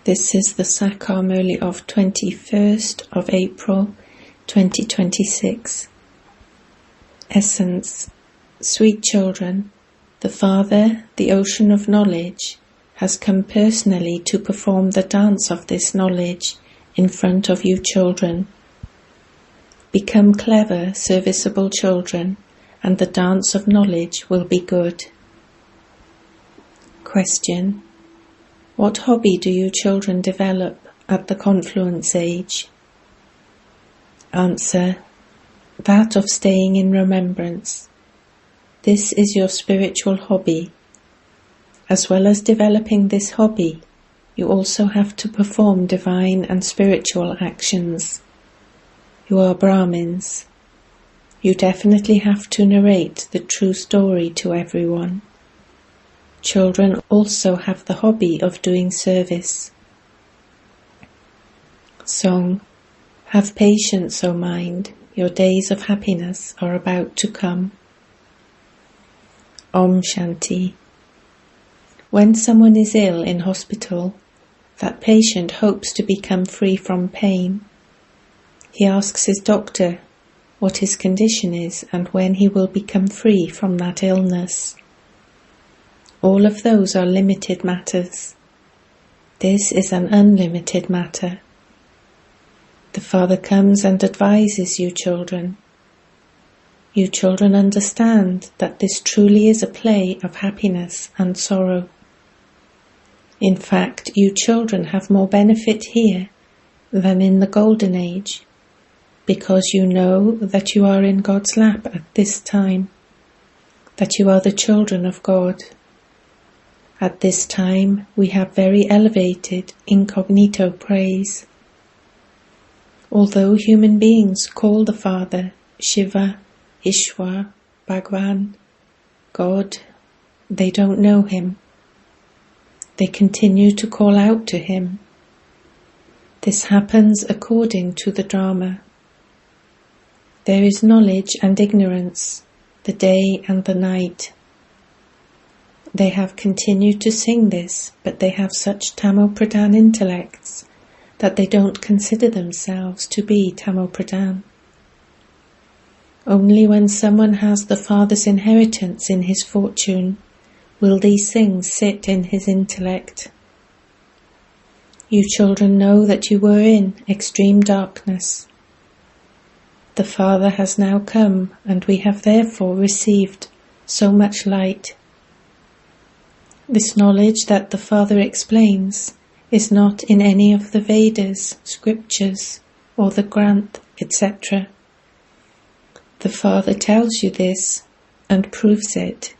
This is the Sakar Murli of 21st of April 2026. Essence. Sweet children, the Father, the ocean of knowledge, has come personally to perform the dance of this knowledge in front of you children. Become clever, serviceable children, and the dance of knowledge will be good. Question. What hobby do you children develop at the confluence age? Answer. That of staying in remembrance. This is your spiritual hobby. As well as developing this hobby, you also have to perform divine and spiritual actions. You are Brahmins. You definitely have to narrate the true story to everyone. Children also have the hobby of doing service. Song. Have patience, O mind, your days of happiness are about to come. Om Shanti. When someone is ill in hospital, that patient hopes to become free from pain. He asks his doctor what his condition is and when he will become free from that illness. All of those are limited matters. This is an unlimited matter. The Father comes and advises you children. You children understand that this truly is a play of happiness and sorrow. In fact, you children have more benefit here than in the Golden Age, because you know that you are in God's lap at this time, that you are the children of God. At this time, we have very elevated incognito praise. Although human beings call the Father Shiva, Ishwar, Bhagwan, God, they don't know Him. They continue to call out to Him. This happens according to the drama. There is knowledge and ignorance, the day and the night. They have continued to sing this, but they have such Tamo Pradhan intellects that they don't consider themselves to be Tamo Pradhan. Only when someone has the Father's inheritance in his fortune will these things sit in his intellect. You children know that you were in extreme darkness. The Father has now come, and we have therefore received so much light. This knowledge that the Father explains is not in any of the Vedas, scriptures, or the Granth, etc. The Father tells you this and proves it.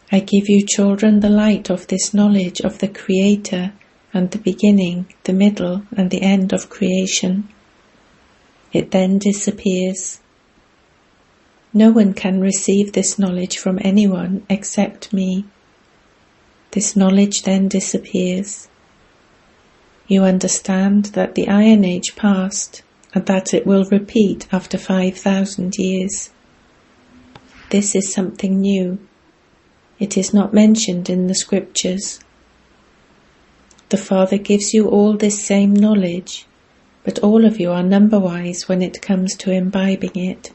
I give you children the light of this knowledge of the Creator and the beginning, the middle, and the end of creation. It then disappears. No one can receive this knowledge from anyone except me. This knowledge then disappears. You understand that the Iron Age passed and that it will repeat after 5,000 years. This is something new. It is not mentioned in the scriptures. The Father gives you all this same knowledge, but all of you are number-wise when it comes to imbibing it.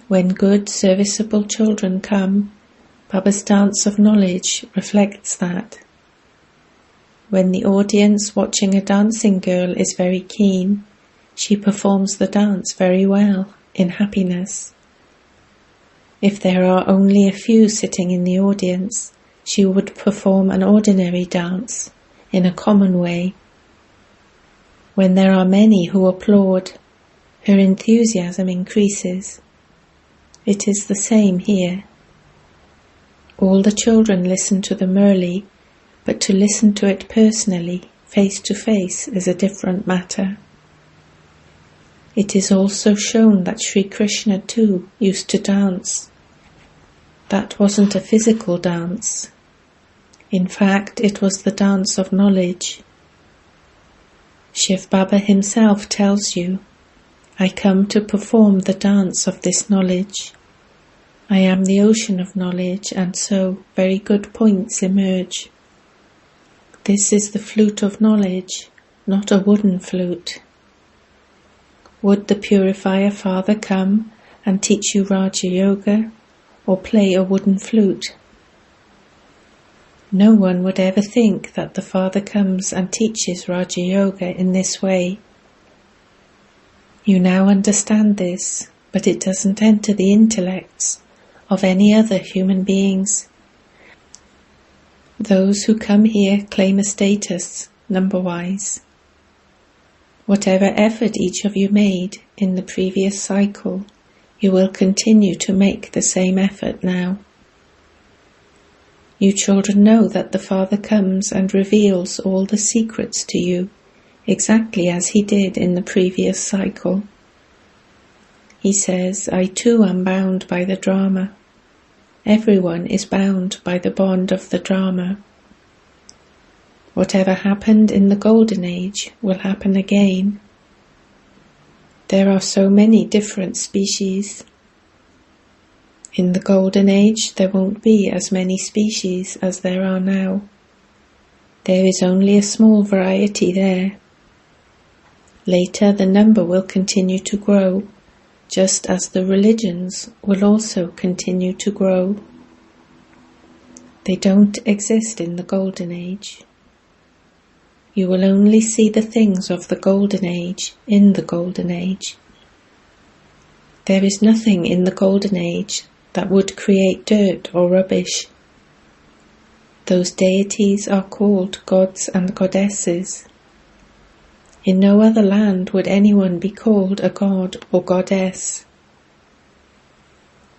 When good, serviceable children come, Baba's dance of knowledge reflects that. When the audience watching a dancing girl is very keen, she performs the dance very well, in happiness. If there are only a few sitting in the audience, she would perform an ordinary dance, in a common way. When there are many who applaud, her enthusiasm increases. It is the same here. All the children listen to the Murli, but to listen to it personally, face to face, is a different matter. It is also shown that Sri Krishna too used to dance. That wasn't a physical dance. In fact, it was the dance of knowledge. Shiv Baba himself tells you, I come to perform the dance of this knowledge. I am the ocean of knowledge, and so very good points emerge. This is the flute of knowledge, not a wooden flute. Would the Purifier Father come and teach you Raja Yoga or play a wooden flute? No one would ever think that the Father comes and teaches Raja Yoga in this way. You now understand this, but it doesn't enter the intellects of any other human beings. Those who come here claim a status, number-wise. Whatever effort each of you made in the previous cycle, you will continue to make the same effort now. You children know that the Father comes and reveals all the secrets to you, exactly as he did in the previous cycle. He says, I too am bound by the drama. Everyone is bound by the bond of the drama. Whatever happened in the Golden Age will happen again. There are so many different species. In the Golden Age there won't be as many species as there are now. There is only a small variety there. Later the number will continue to grow, just as the religions will also continue to grow. They don't exist in the Golden Age. You will only see the things of the Golden Age in the Golden Age. There is nothing in the Golden Age that would create dirt or rubbish. Those deities are called gods and goddesses. In no other land would anyone be called a god or goddess.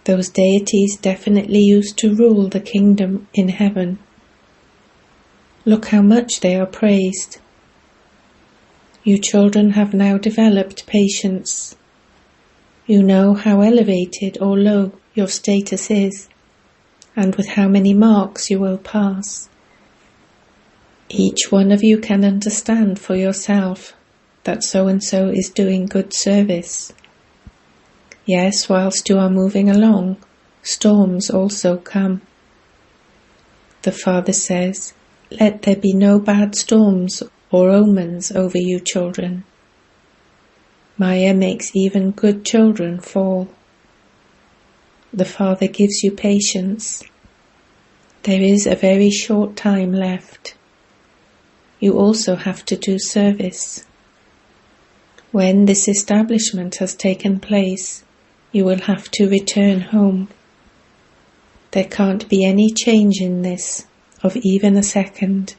Those deities definitely used to rule the kingdom in heaven. Look how much they are praised. You children have now developed patience. You know how elevated or low your status is, and with how many marks you will pass. Each one of you can understand for yourself that so-and-so is doing good service. Yes, whilst you are moving along, storms also come. The Father says, let there be no bad storms or omens over you children. Maya makes even good children fall. The Father gives you patience. There is a very short time left. You also have to do service. When this establishment has taken place, you will have to return home. There can't be any change in this, of even a second.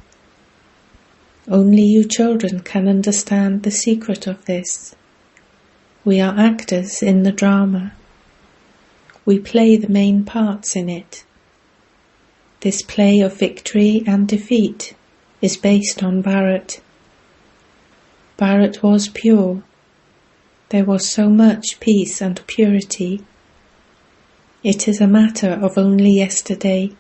Only you children can understand the secret of this. We are actors in the drama. We play the main parts in it. This play of victory and defeat is based on Bharat. Bharat was pure. There was so much peace and purity. It is a matter of only yesterday.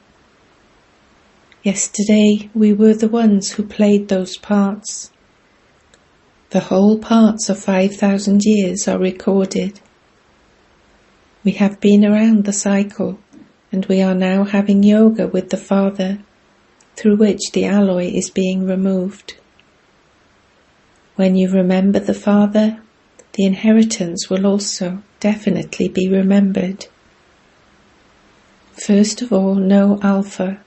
Yesterday we were the ones who played those parts. The whole parts of 5,000 years are recorded. We have been around the cycle, and we are now having yoga with the Father, through which the alloy is being removed. When you remember the Father, the inheritance will also definitely be remembered. First of all, know Alpha.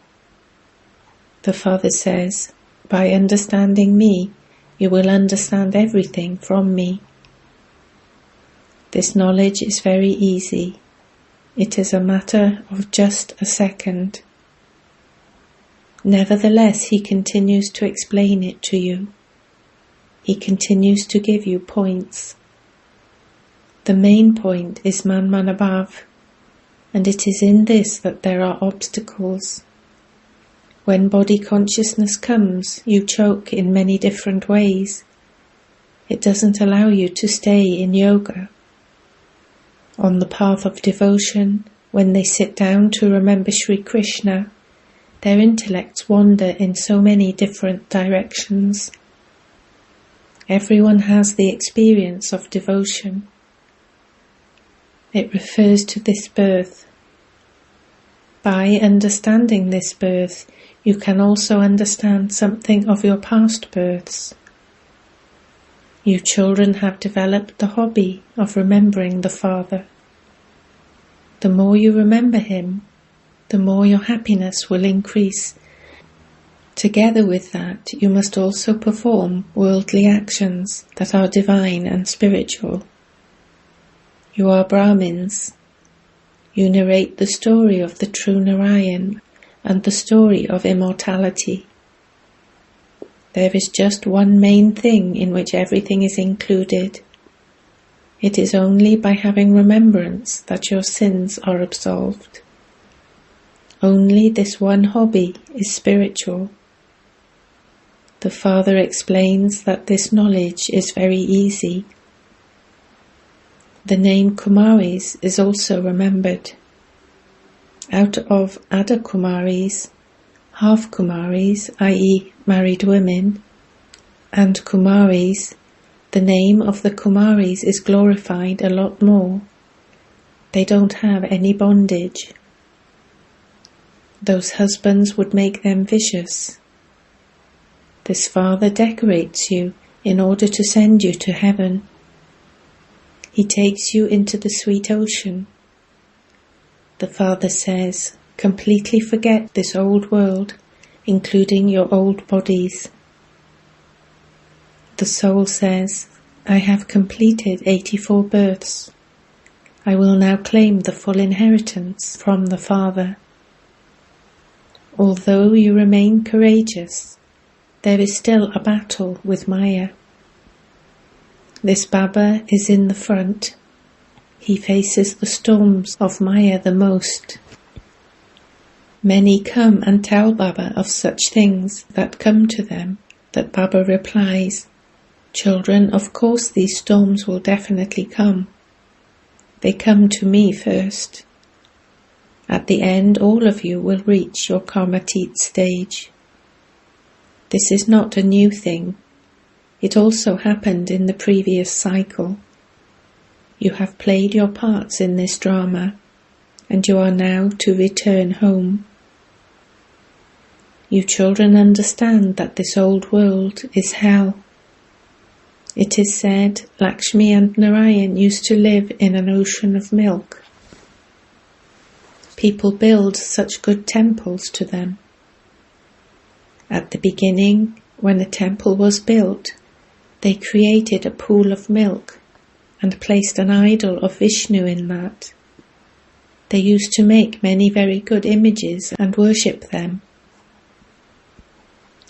The Father says, by understanding me, you will understand everything from me. This knowledge is very easy. It is a matter of just a second. Nevertheless, he continues to explain it to you. He continues to give you points. The main point is Manmanabhav, and it is in this that there are obstacles. When body consciousness comes, you choke in many different ways. It doesn't allow you to stay in yoga. On the path of devotion, when they sit down to remember Sri Krishna, their intellects wander in so many different directions. Everyone has the experience of devotion. It refers to this birth. By understanding this birth, you can also understand something of your past births. You children have developed the hobby of remembering the Father. The more you remember him, the more your happiness will increase. Together with that, you must also perform worldly actions that are divine and spiritual. You are Brahmins. You narrate the story of the true Narayan and the story of immortality. There is just one main thing in which everything is included. It is only by having remembrance that your sins are absolved. Only this one hobby is spiritual. The Father explains that this knowledge is very easy. The name Kumaris is also remembered. Out of Ada Kumaris, half Kumaris, i.e. married women, and Kumaris, the name of the Kumaris is glorified a lot more. They don't have any bondage. Those husbands would make them vicious. This Father decorates you in order to send you to heaven. He takes you into the sweet ocean. The Father says, completely forget this old world, including your old bodies. The soul says, I have completed 84 births. I will now claim the full inheritance from the Father. Although you remain courageous, there is still a battle with Maya. This Baba is in the front. He faces the storms of Maya the most. Many come and tell Baba of such things that come to them, that Baba replies, Children, of course these storms will definitely come. They come to me first. At the end, all of you will reach your Karmatit stage. This is not a new thing. It also happened in the previous cycle. You have played your parts in this drama, and you are now to return home. You children understand that this old world is hell. It is said Lakshmi and Narayan used to live in an ocean of milk. People build such good temples to them. At the beginning, when a temple was built, they created a pool of milk and placed an idol of Vishnu in that. They used to make many very good images and worship them.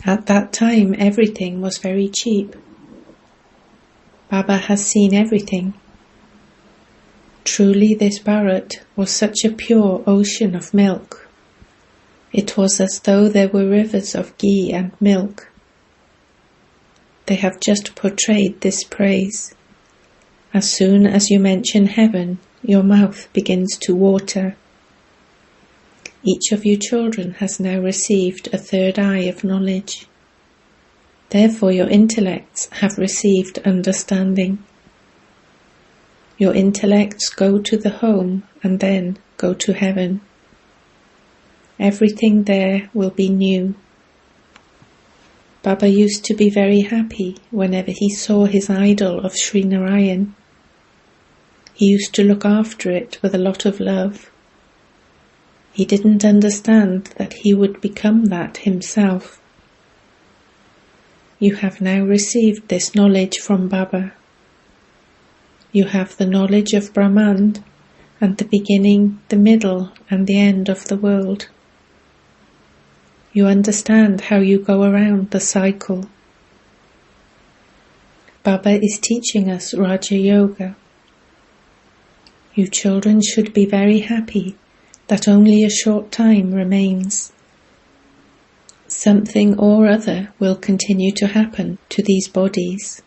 At that time, everything was very cheap. Baba has seen everything. Truly this Bharat was such a pure ocean of milk. It was as though there were rivers of ghee and milk. They have just portrayed this praise. As soon as you mention heaven, your mouth begins to water. Each of you children has now received a third eye of knowledge. Therefore your intellects have received understanding. Your intellects go to the home and then go to heaven. Everything there will be new. Baba used to be very happy whenever he saw his idol of Sri Narayan. He used to look after it with a lot of love. He didn't understand that he would become that himself. You have now received this knowledge from Baba. You have the knowledge of Brahman and the beginning, the middle and the end of the world. You understand how you go around the cycle. Baba is teaching us Raja Yoga. You children should be very happy that only a short time remains. Something or other will continue to happen to these bodies.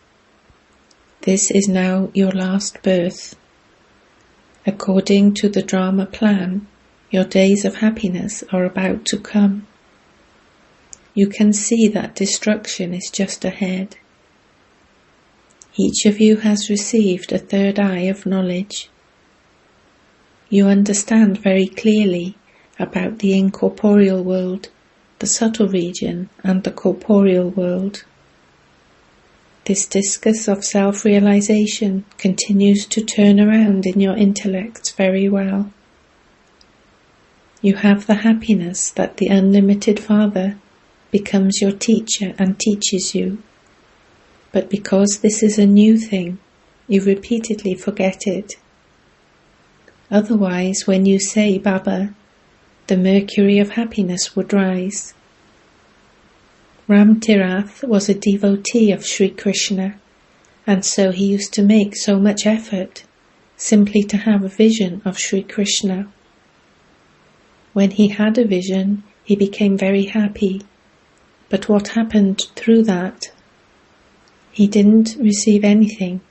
This is now your last birth. According to the drama plan, your days of happiness are about to come. You can see that destruction is just ahead. Each of you has received a third eye of knowledge. You understand very clearly about the incorporeal world, the subtle region, and the corporeal world. This discus of self-realization continues to turn around in your intellects very well. You have the happiness that the unlimited Father becomes your teacher and teaches you. But because this is a new thing, you repeatedly forget it. Otherwise, when you say Baba, the mercury of happiness would rise. Ram Tirath was a devotee of Sri Krishna, and so he used to make so much effort simply to have a vision of Sri Krishna. When he had a vision, he became very happy. But what happened through that? He didn't receive anything.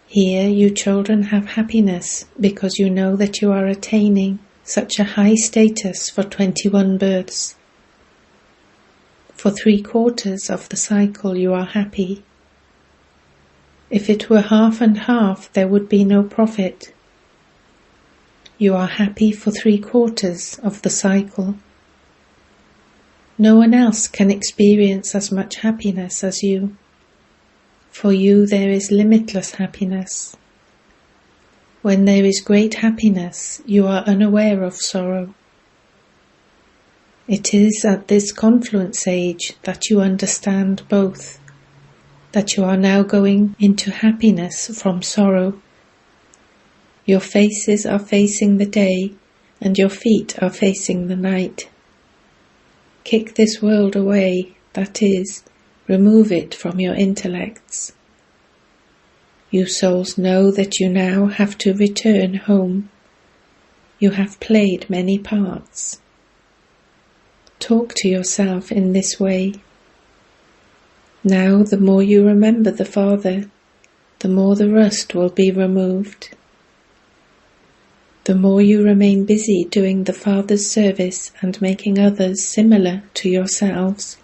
Here you children have happiness because you know that you are attaining such a high status for 21 births. For 3/4 of the cycle you are happy. If it were half and half, there would be no profit. You are happy for 3/4 of the cycle. No one else can experience as much happiness as you. For you there is limitless happiness. When there is great happiness, you are unaware of sorrow. It is at this confluence age that you understand both, that you are now going into happiness from sorrow. Your faces are facing the day, and your feet are facing the night. Kick this world away, that is, remove it from your intellects. You souls know that you now have to return home. You have played many parts. Talk to yourself in this way. Now the more you remember the Father, the more the rust will be removed. The more you remain busy doing the Father's service and making others similar to yourselves,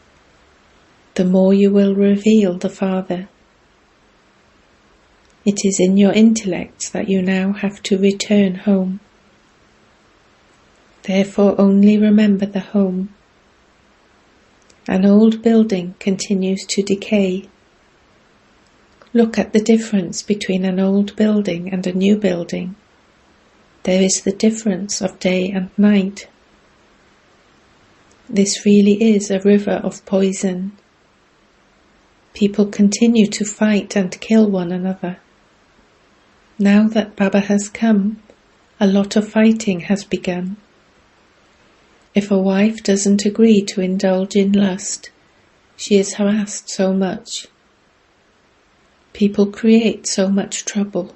the more you will reveal the Father. It is in your intellects that you now have to return home. Therefore only remember the home. An old building continues to decay. Look at the difference between an old building and a new building. There is the difference of day and night. This really is a river of poison. People continue to fight and kill one another. Now that Baba has come, a lot of fighting has begun. If a wife doesn't agree to indulge in lust, she is harassed so much. People create so much trouble.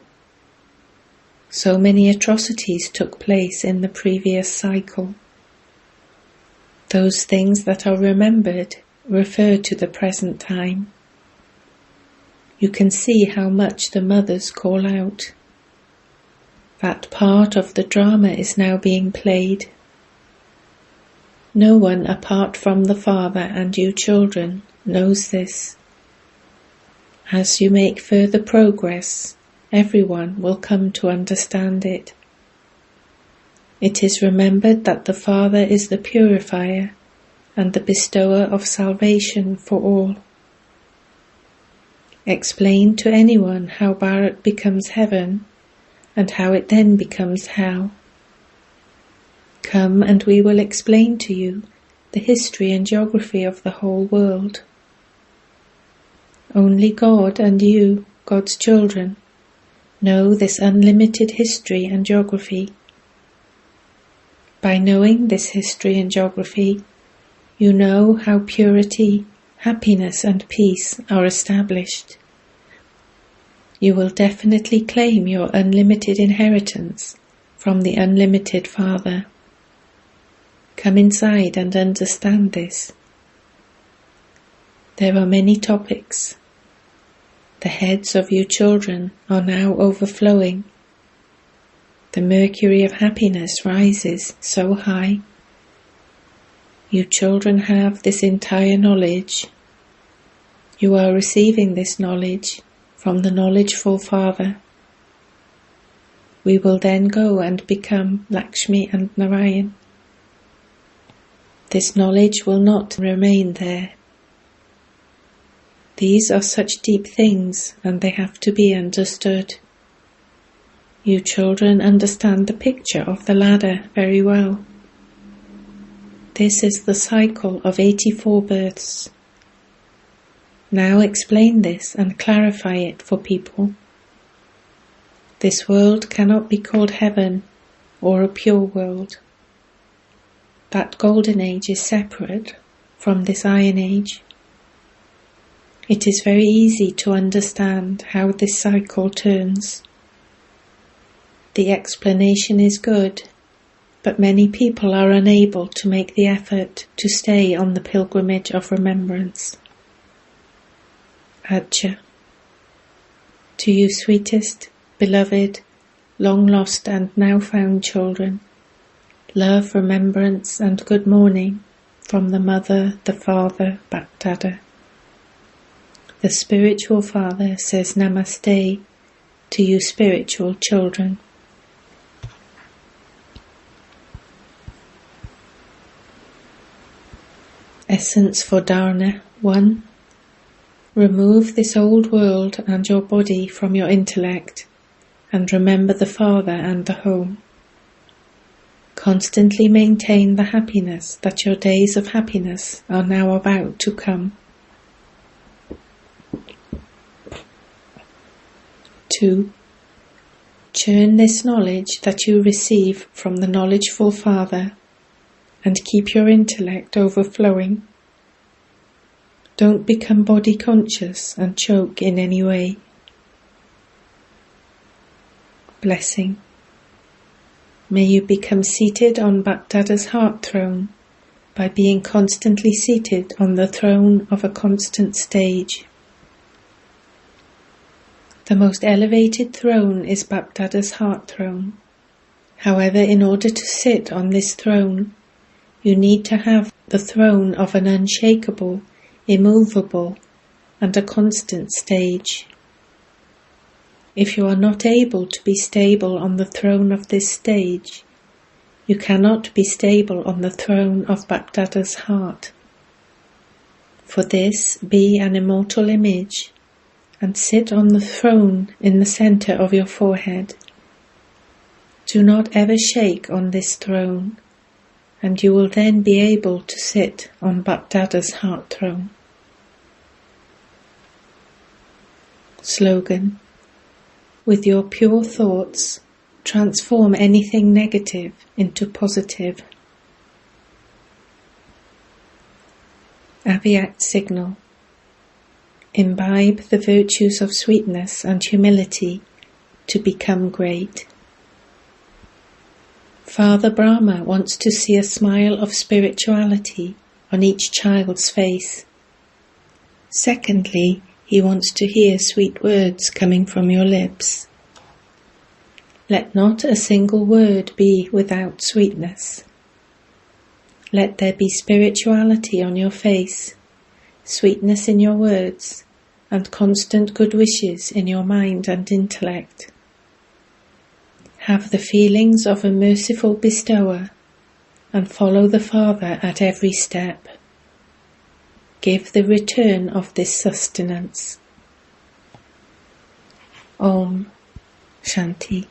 So many atrocities took place in the previous cycle. Those things that are remembered refer to the present time. You can see how much the mothers call out. That part of the drama is now being played. No one apart from the Father and you children knows this. As you make further progress, everyone will come to understand it. It is remembered that the Father is the purifier and the bestower of salvation for all. Explain to anyone how Bharat becomes heaven and how it then becomes hell. Come and we will explain to you the history and geography of the whole world. Only God and you, God's children, know this unlimited history and geography. By knowing this history and geography, you know how purity, happiness and peace are established. You will definitely claim your unlimited inheritance from the unlimited Father. Come inside and understand this. There are many topics. The heads of you children are now overflowing. The mercury of happiness rises so high. You children have this entire knowledge. You are receiving this knowledge from the knowledgeful Father. we will then go and become Lakshmi and Narayan. This knowledge will not remain there. These are such deep things, and they have to be understood. You children understand the picture of the ladder very well. This is the cycle of 84 births. Now explain this and clarify it for people. This world cannot be called heaven or a pure world. That golden age is separate from this iron age. It is very easy to understand how this cycle turns. The explanation is good, but many people are unable to make the effort to stay on the pilgrimage of remembrance. Acha. To you, sweetest, beloved, long lost and now found children, love, remembrance and good morning from the Mother, the Father, Bapdada. The Spiritual Father says Namaste to you spiritual children. Essence for Dharana 1. Remove this old world and your body from your intellect and remember the Father and the home. Constantly maintain the happiness that your days of happiness are now about to come. 2. Churn this knowledge that you receive from the knowledgeful Father and keep your intellect overflowing. Don't become body conscious and choke in any way. Blessing. May you become seated on Bapdada's heart throne by being constantly seated on the throne of a constant stage. The most elevated throne is Bapdada's heart throne. However, in order to sit on this throne, you need to have the throne of an unshakable, immovable, and a constant stage. If you are not able to be stable on the throne of this stage, you cannot be stable on the throne of Bapdada's heart. For this, be an immortal image and sit on the throne in the center of your forehead. Do not ever shake on this throne, and you will then be able to sit on Bapdada's heart throne. Slogan. With your pure thoughts, transform anything negative into positive. Avyakt signal. Imbibe the virtues of sweetness and humility to become great. Father Brahma wants to see a smile of spirituality on each child's face. Secondly, he wants to hear sweet words coming from your lips. Let not a single word be without sweetness. Let there be spirituality on your face, sweetness in your words, and constant good wishes in your mind and intellect. Have the feelings of a merciful bestower and follow the Father at every step. Give the return of this sustenance. Om Shanti.